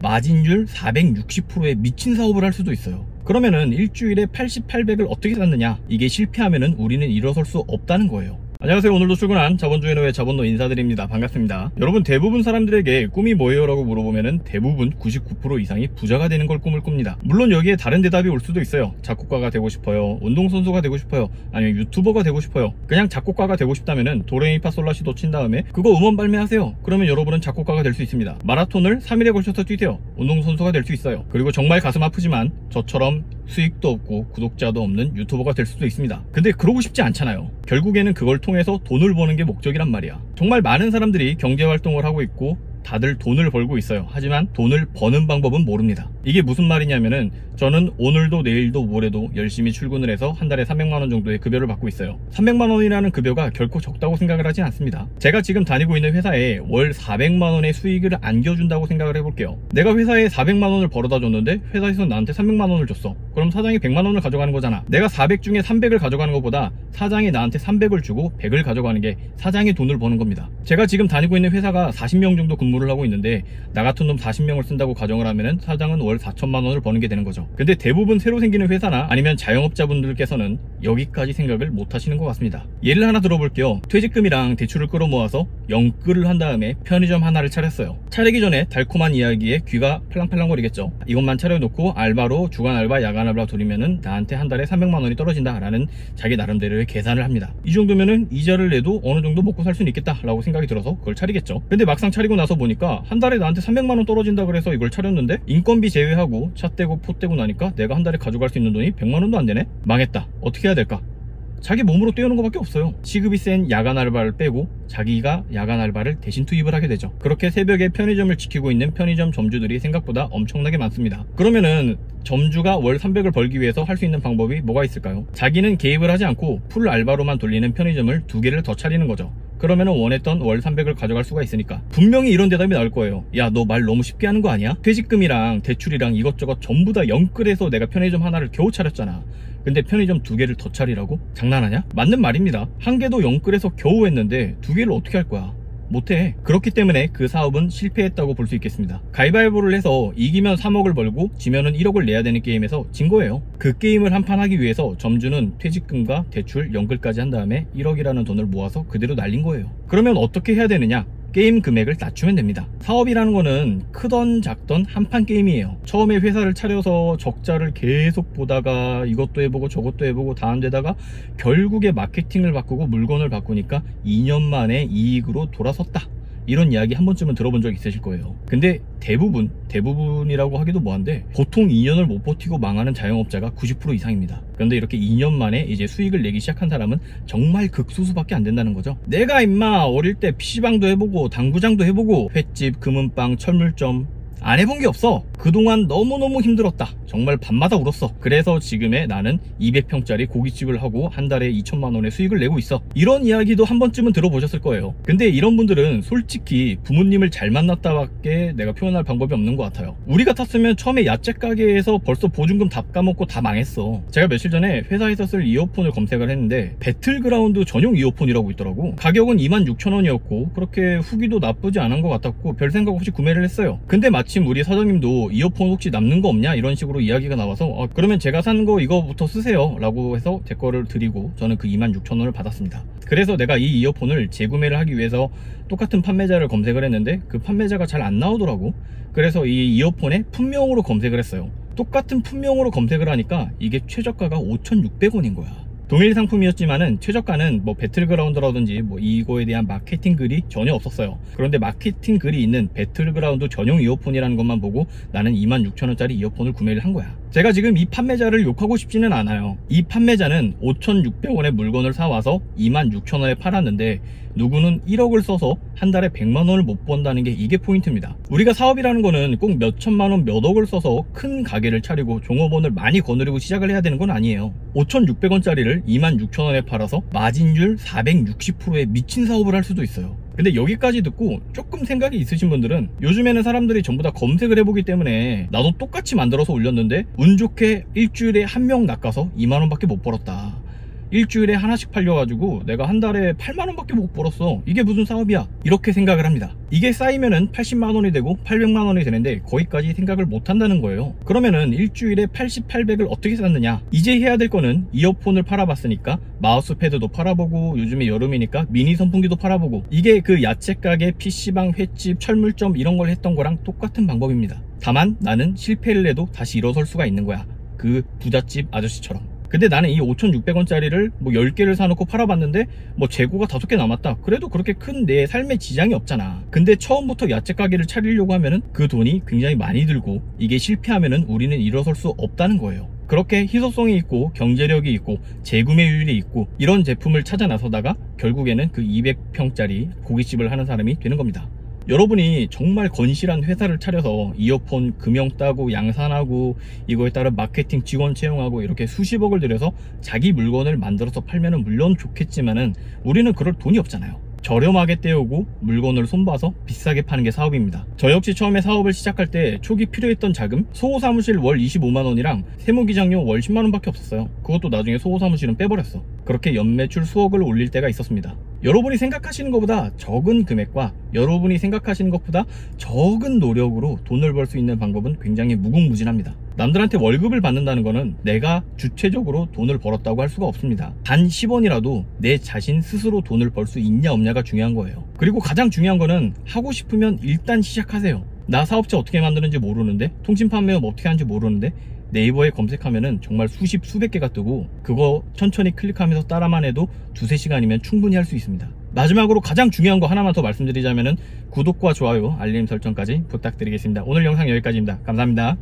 마진율 460%의 미친 사업을 할 수도 있어요. 그러면은 일주일에 80, 800을 어떻게 쌓느냐? 이게 실패하면은 우리는 일어설 수 없다는 거예요. 안녕하세요. 오늘도 출근한 자본주의노예 자본노 인사드립니다. 반갑습니다. 여러분, 대부분 사람들에게 꿈이 뭐예요? 라고 물어보면은 대부분 99% 이상이 부자가 되는 걸 꿈을 꿉니다. 물론 여기에 다른 대답이 올 수도 있어요. 작곡가가 되고 싶어요, 운동선수가 되고 싶어요, 아니면 유튜버가 되고 싶어요. 그냥 작곡가가 되고 싶다면은 도레미파솔라시도 친 다음에 그거 음원 발매하세요. 그러면 여러분은 작곡가가 될 수 있습니다. 마라톤을 3일에 걸쳐서 뛰세요. 운동선수가 될 수 있어요. 그리고 정말 가슴 아프지만 저처럼 수익도 없고 구독자도 없는 유튜버가 될 수도 있습니다. 근데 그러고 싶지 않잖아요. 결국에는 그걸 통해서 돈을 버는 게 목적이란 말이야. 정말 많은 사람들이 경제활동을 하고 있고 다들 돈을 벌고 있어요. 하지만 돈을 버는 방법은 모릅니다. 이게 무슨 말이냐면은 저는 오늘도 내일도 모레도 열심히 출근을 해서 한 달에 300만원 정도의 급여를 받고 있어요. 300만원이라는 급여가 결코 적다고 생각을 하진 않습니다. 제가 지금 다니고 있는 회사에 월 400만원의 수익을 안겨준다고 생각을 해볼게요. 내가 회사에 400만원을 벌어다 줬는데 회사에서 나한테 300만원을 줬어. 그럼 사장이 100만원을 가져가는 거잖아. 내가 400 중에 300을 가져가는 것보다 사장이 나한테 300을 주고 100을 가져가는 게 사장이 돈을 버는 겁니다. 제가 지금 다니고 있는 회사가 40명 정도 근무를 하고 있는데 나 같은 놈 40명을 쓴다고 가정을 하면은 사장은 월 4천만원을 버는 게 되는 거죠. 근데 대부분 새로 생기는 회사나 아니면 자영업자분들께서는 여기까지 생각을 못 하시는 것 같습니다. 예를 하나 들어볼게요. 퇴직금이랑 대출을 끌어모아서 영끌을 한 다음에 편의점 하나를 차렸어요. 차리기 전에 달콤한 이야기에 귀가 팔랑팔랑거리겠죠. 이것만 차려놓고 알바로 주간 알바, 야간 알바 돌리면은 나한테 한 달에 300만원이 떨어진다 라는 자기 나름대로의 계산을 합니다. 이 정도면은 이자를 내도 어느 정도 먹고 살 수는 있겠다 라고 생각이 들어서 그걸 차리겠죠. 근데 막상 차리고 나서 보니까 한 달에 나한테 300만원 떨어진다 그래서 이걸 차렸는데 인건비 제외하고 차 떼고 포 떼고 나니까 내가 한 달에 가져갈 수 있는 돈이 100만원도 안 되네? 망했다. 어떻게 해야 될까? 자기 몸으로 떼우는 것밖에 없어요. 시급이 센 야간 알바를 빼고 자기가 야간 알바를 대신 투입을 하게 되죠. 그렇게 새벽에 편의점을 지키고 있는 편의점 점주들이 생각보다 엄청나게 많습니다. 그러면은 점주가 월 300을 벌기 위해서 할 수 있는 방법이 뭐가 있을까요? 자기는 개입을 하지 않고 풀 알바로만 돌리는 편의점을 2개를 더 차리는 거죠. 그러면은 원했던 월 300을 가져갈 수가 있으니까. 분명히 이런 대답이 나올 거예요. 야, 너 말 너무 쉽게 하는 거 아니야? 퇴직금이랑 대출이랑 이것저것 전부 다 영끌해서 내가 편의점 하나를 겨우 차렸잖아. 근데 편의점 2개를 더 차리라고? 장난하냐? 맞는 말입니다. 1개도 영끌해서 겨우 했는데 2개를 어떻게 할 거야? 못해. 그렇기 때문에 그 사업은 실패했다고 볼 수 있겠습니다. 가위바위보를 해서 이기면 3억을 벌고 지면은 1억을 내야 되는 게임에서 진 거예요. 그 게임을 한판 하기 위해서 점주는 퇴직금과 대출, 연끌까지 한 다음에 1억이라는 돈을 모아서 그대로 날린 거예요. 그러면 어떻게 해야 되느냐? 게임 금액을 낮추면 됩니다. 사업이라는 거는 크던 작던 한판 게임이에요. 처음에 회사를 차려서 적자를 계속 보다가 이것도 해보고 저것도 해보고 다 안 되다가 결국에 마케팅을 바꾸고 물건을 바꾸니까 2년 만에 이익으로 돌아섰다. 이런 이야기 한 번쯤은 들어본 적 있으실 거예요. 근데 대부분이라고 하기도 뭐한데 보통 2년을 못 버티고 망하는 자영업자가 90% 이상입니다. 그런데 이렇게 2년 만에 이제 수익을 내기 시작한 사람은 정말 극소수밖에 안 된다는 거죠. 내가 임마 어릴 때 PC방도 해보고 당구장도 해보고 횟집, 금은방, 철물점 안 해본 게 없어. 그동안 너무너무 힘들었다. 정말 밤마다 울었어. 그래서 지금의 나는 200평짜리 고깃집을 하고 한 달에 2천만원의 수익을 내고 있어. 이런 이야기도 한 번쯤은 들어보셨을 거예요. 근데 이런 분들은 솔직히 부모님을 잘 만났다밖에 내가 표현할 방법이 없는 것 같아요. 우리 같았으면 처음에 야채 가게에서 벌써 보증금 다 까먹고 다 망했어. 제가 며칠 전에 회사에서 쓸 이어폰을 검색을 했는데 배틀그라운드 전용 이어폰이라고 있더라고. 가격은 26,000원이었고 그렇게 후기도 나쁘지 않은 것 같았고 별 생각 없이 구매를 했어요. 근데 마침 우리 사장님도 이어폰 혹시 남는 거 없냐 이런 식으로 이야기가 나와서 그러면 제가 산 거 이거부터 쓰세요 라고 해서 제 거를 드리고 저는 그 26,000원을 받았습니다. 그래서 내가 이 이어폰을 재구매를 하기 위해서 똑같은 판매자를 검색을 했는데 그 판매자가 잘 안 나오더라고. 그래서 이 이어폰에 품명으로 검색을 했어요. 똑같은 품명으로 검색을 하니까 이게 최저가가 5,600원인 거야. 동일 상품이었지만은 최저가는 뭐 배틀그라운드라든지 뭐 이거에 대한 마케팅 글이 전혀 없었어요. 그런데 마케팅 글이 있는 배틀그라운드 전용 이어폰이라는 것만 보고 나는 26,000원짜리 이어폰을 구매를 한 거야. 제가 지금 이 판매자를 욕하고 싶지는 않아요. 이 판매자는 5,600원의 물건을 사와서 26,000원에 팔았는데 누구는 1억을 써서 한 달에 100만원을 못 번다는 게 이게 포인트입니다. 우리가 사업이라는 거는 꼭 몇천만원 몇 억을 써서 큰 가게를 차리고 종업원을 많이 거느리고 시작을 해야 되는 건 아니에요. 5,600원짜리를 26,000원에 팔아서 마진율 460%의 미친 사업을 할 수도 있어요. 근데 여기까지 듣고 조금 생각이 있으신 분들은 요즘에는 사람들이 전부 다 검색을 해보기 때문에 나도 똑같이 만들어서 올렸는데 운 좋게 일주일에 한 명 낚아서 2만원 밖에 못 벌었다. 일주일에 하나씩 팔려가지고 내가 한 달에 8만원밖에 못 벌었어. 이게 무슨 사업이야? 이렇게 생각을 합니다. 이게 쌓이면은 80만원이 되고 800만원이 되는데 거기까지 생각을 못 한다는 거예요. 그러면은 일주일에 80, 800을 어떻게 쌓느냐? 이제 해야 될 거는 이어폰을 팔아봤으니까 마우스패드도 팔아보고, 요즘에 여름이니까 미니 선풍기도 팔아보고, 이게 그 야채가게, PC방, 횟집, 철물점 이런 걸 했던 거랑 똑같은 방법입니다. 다만 나는 실패를 해도 다시 일어설 수가 있는 거야. 그 부잣집 아저씨처럼. 근데 나는 이 5,600원짜리를 뭐 10개를 사놓고 팔아봤는데 뭐 재고가 5개 남았다. 그래도 그렇게 큰 내 삶에 지장이 없잖아. 근데 처음부터 야채 가게를 차리려고 하면은 그 돈이 굉장히 많이 들고, 이게 실패하면은 우리는 일어설 수 없다는 거예요. 그렇게 희소성이 있고 경제력이 있고 재구매율이 있고 이런 제품을 찾아 나서다가 결국에는 그 200평짜리 고깃집을 하는 사람이 되는 겁니다. 여러분이 정말 건실한 회사를 차려서 이어폰 금형 따고 양산하고 이거에 따른 마케팅 직원 채용하고 이렇게 수십억을 들여서 자기 물건을 만들어서 팔면은 물론 좋겠지만은 우리는 그럴 돈이 없잖아요. 저렴하게 떼오고 물건을 손봐서 비싸게 파는 게 사업입니다. 저 역시 처음에 사업을 시작할 때 초기 필요했던 자금, 소호사무실 월 25만원이랑 세무기장료 월 10만원 밖에 없었어요. 그것도 나중에 소호사무실은 빼버렸어. 그렇게 연매출 수억을 올릴 때가 있었습니다. 여러분이 생각하시는 것보다 적은 금액과 여러분이 생각하시는 것보다 적은 노력으로 돈을 벌 수 있는 방법은 굉장히 무궁무진합니다. 남들한테 월급을 받는다는 거는 내가 주체적으로 돈을 벌었다고 할 수가 없습니다. 단 10원이라도 내 자신 스스로 돈을 벌 수 있냐 없냐가 중요한 거예요. 그리고 가장 중요한 거는 하고 싶으면 일단 시작하세요. 나 사업체 어떻게 만드는지 모르는데, 통신 판매업 어떻게 하는지 모르는데 네이버에 검색하면은 정말 수십 수백 개가 뜨고 그거 천천히 클릭하면서 따라만 해도 2~3시간이면 충분히 할 수 있습니다. 마지막으로 가장 중요한 거 하나만 더 말씀드리자면은 구독과 좋아요, 알림 설정까지 부탁드리겠습니다. 오늘 영상 여기까지입니다. 감사합니다.